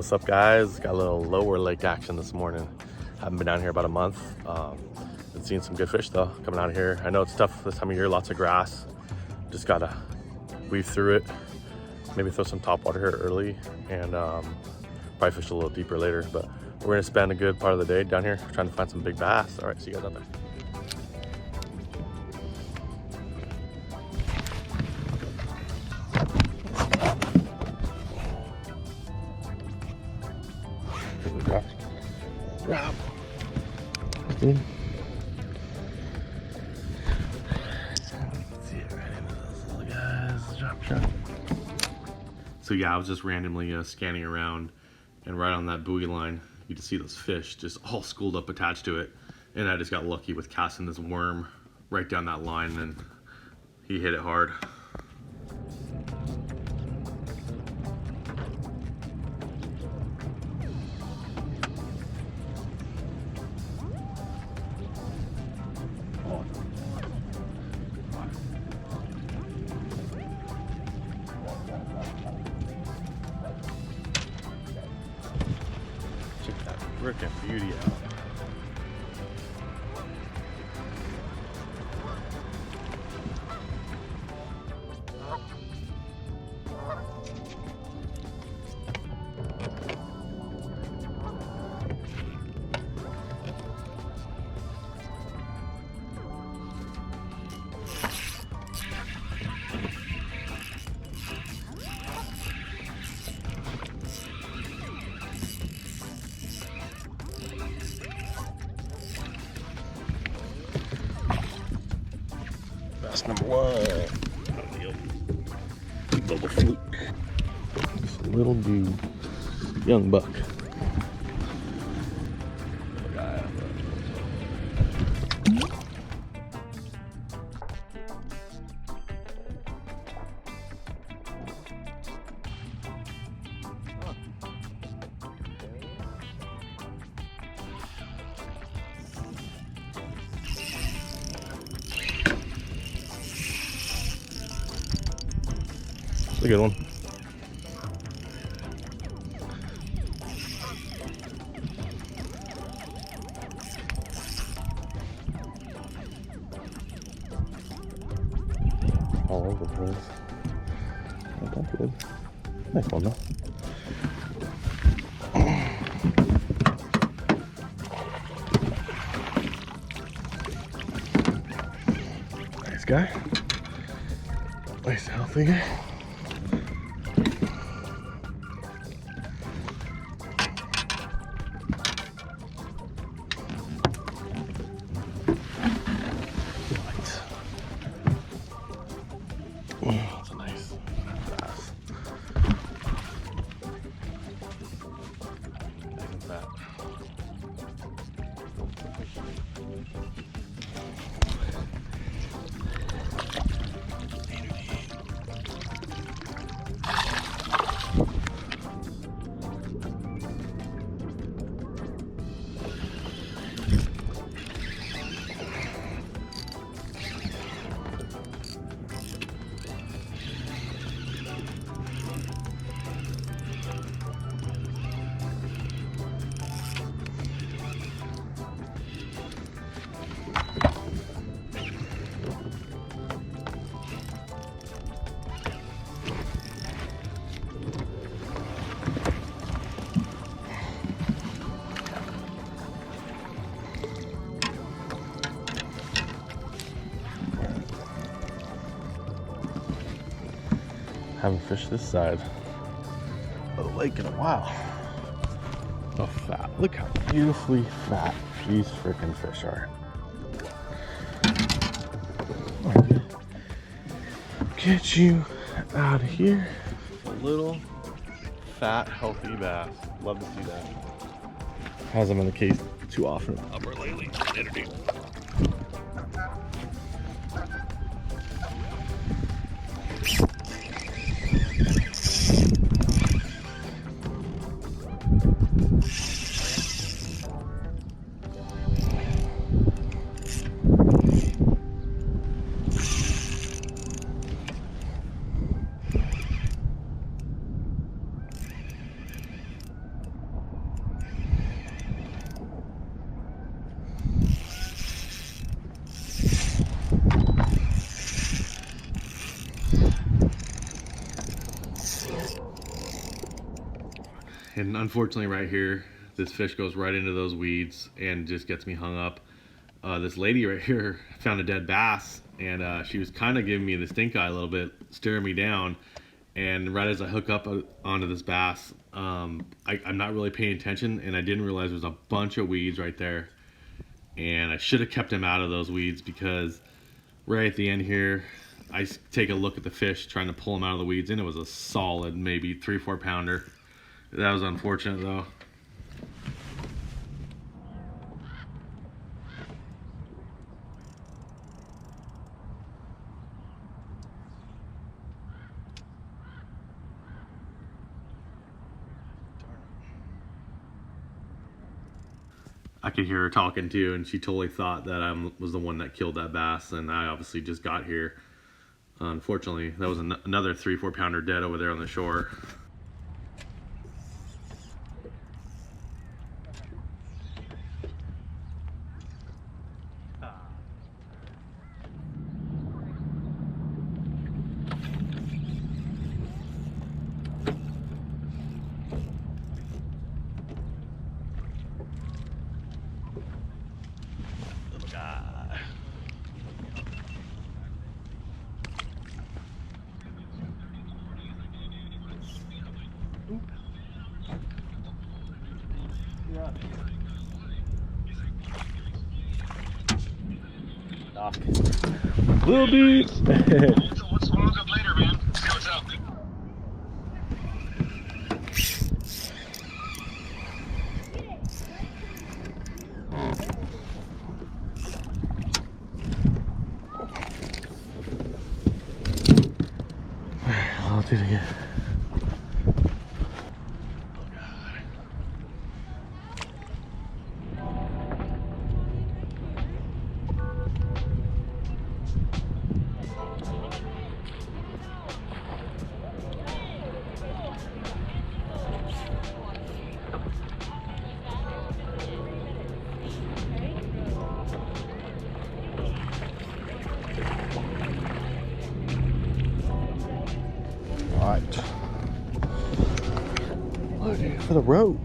What's up, guys? Got a little lower lake action this morning. Haven't been down here about a month. Been seeing some good fish though coming out of here. I know it's tough this time of year, lots of grass. Just gotta weave through it. Maybe throw some top water here early and probably fish a little deeper later. But we're gonna spend a good part of the day down here trying to find some big bass. All right, see you guys out there. Grab. See it right into those little guys. Drop. So yeah, I was just randomly scanning around, and right on that buoy line, you can see those fish just all schooled up attached to it. And I just got lucky with casting this worm right down that line, and he hit it hard. Check that frickin' beauty out. That's number one. Little fluke. Just a little dude. Young buck. A good one. All over the place. Not that good. Nice one though. Nice guy. Nice healthy guy. That's a nice bass. Nice and fat. Haven't fished this side of the lake in a while. Oh, fat. Look how beautifully fat these freaking fish are. Get you out of here. A little fat, healthy bass. Love to see that. Hasn't been the case too often upper lately. And unfortunately right here, this fish goes right into those weeds and just gets me hung up. This lady right here found a dead bass, and she was kind of giving me the stink eye a little bit, staring me down. And right as I hook up onto this bass, I'm not really paying attention, and I didn't realize there was a bunch of weeds right there. And I should have kept him out of those weeds, because right at the end here, I take a look at the fish trying to pull him out of the weeds, and it was a solid maybe 3-4 pounder. That was unfortunate though. I could hear her talking too, and she totally thought that I was the one that killed that bass, and I obviously just got here. Unfortunately, that was another 3-4 pounder dead over there on the shore. Little dude. What's going on later, man? See what's up. I'll do it again. All right, for the road.